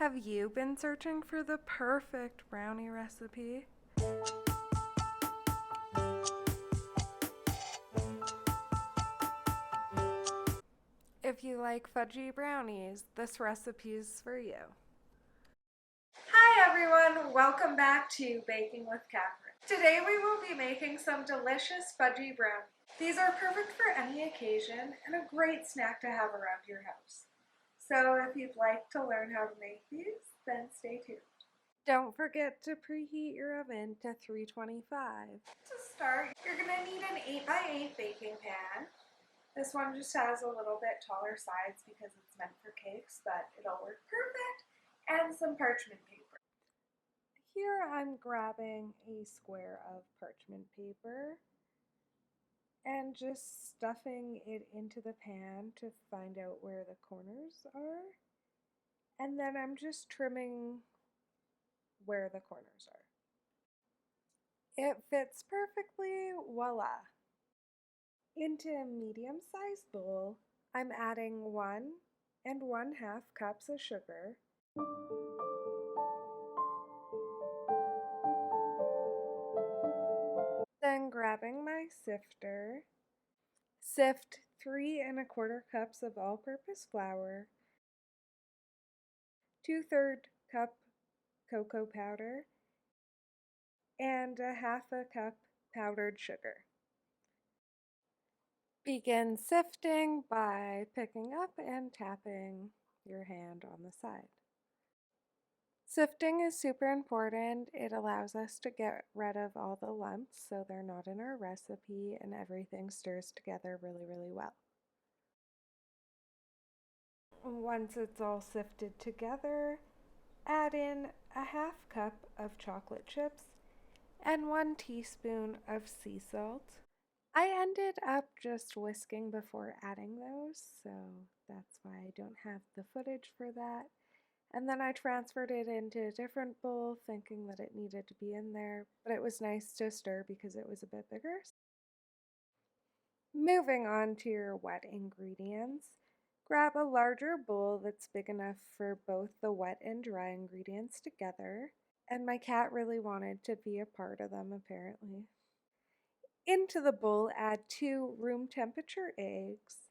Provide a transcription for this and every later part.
Have you been searching for the perfect brownie recipe? If you like fudgy brownies, this recipe is for you. Hi everyone, welcome back to Baking with Katherine. Today we will be making some delicious fudgy brownies. These are perfect for any occasion and a great snack to have around your house. So if you'd like to learn how to make these, then stay tuned. Don't forget to preheat your oven to 325. To start, you're going to need an 8x8 baking pan. This one just has a little bit taller sides because it's meant for cakes, but it'll work perfect. And some parchment paper. Here I'm grabbing a square of parchment paper and just stuffing it into the pan to find out where the corners are. And then I'm just trimming where the corners are. It fits perfectly, voila! Into a medium-sized bowl, I'm adding 1 1/2 cups of sugar, then grabbing my sifter, sift 3 1/4 cups of all-purpose flour, 2/3 cup cocoa powder, and 1/2 cup powdered sugar. Begin sifting by picking up and tapping your hand on the side. Sifting is super important. It allows us to get rid of all the lumps so they're not in our recipe and everything stirs together really, really well. Once it's all sifted together, add in 1/2 cup of chocolate chips and 1 teaspoon of sea salt. I ended up just whisking before adding those, so that's why I don't have the footage for that. And then I transferred it into a different bowl thinking that it needed to be in there, but it was nice to stir because it was a bit bigger. Moving on to your wet ingredients, grab a larger bowl that's big enough for both the wet and dry ingredients together, and my cat really wanted to be a part of them apparently. Into the bowl, add 2 room temperature eggs,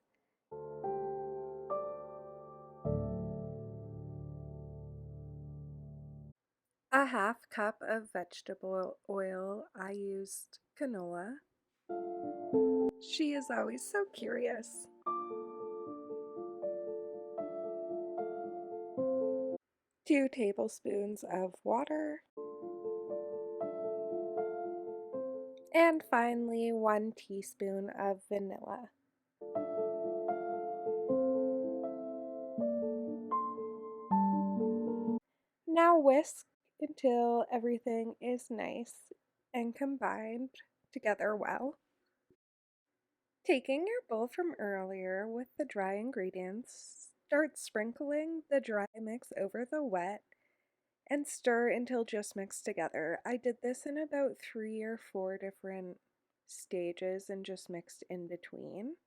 a 1/2 cup of vegetable oil. I used canola. She is always so curious. 2 tablespoons of water. And finally, 1 teaspoon of vanilla. Now whisk until everything is nice and combined together well. Taking your bowl from earlier with the dry ingredients, start sprinkling the dry mix over the wet and stir until just mixed together. I did this in about 3 or 4 different stages and just mixed in between.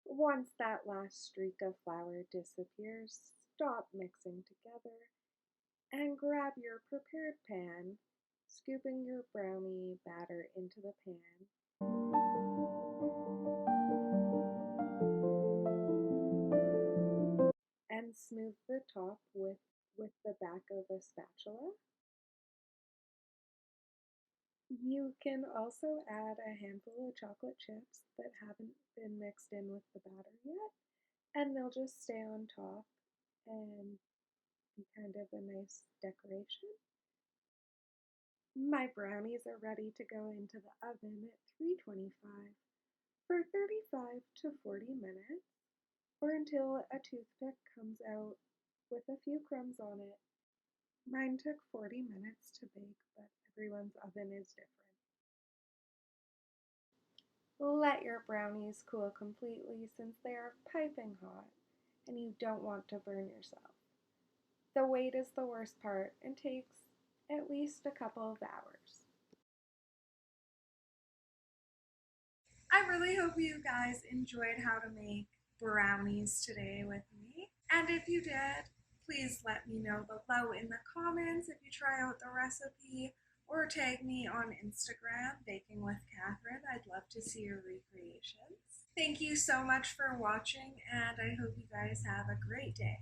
Once that last streak of flour disappears, stop mixing together and grab your prepared pan, scooping your brownie batter into the pan. And smooth the top with the back of a spatula. You can also add a handful of chocolate chips that haven't been mixed in with the batter yet, and they'll just stay on top and be kind of a nice decoration. My brownies are ready to go into the oven at 325 for 35 to 40 minutes, or until a toothpick comes out with a few crumbs on it. Mine took 40 minutes to bake, but everyone's oven is different. Let your brownies cool completely since they are piping hot and you don't want to burn yourself. The wait is the worst part and takes at least a couple of hours. I really hope you guys enjoyed how to make brownies today with me. And if you did, please let me know below in the comments if you try out the recipe, or tag me on Instagram, Baking with Katherine. I'd love to see your recreations. Thank you so much for watching, and I hope you guys have a great day.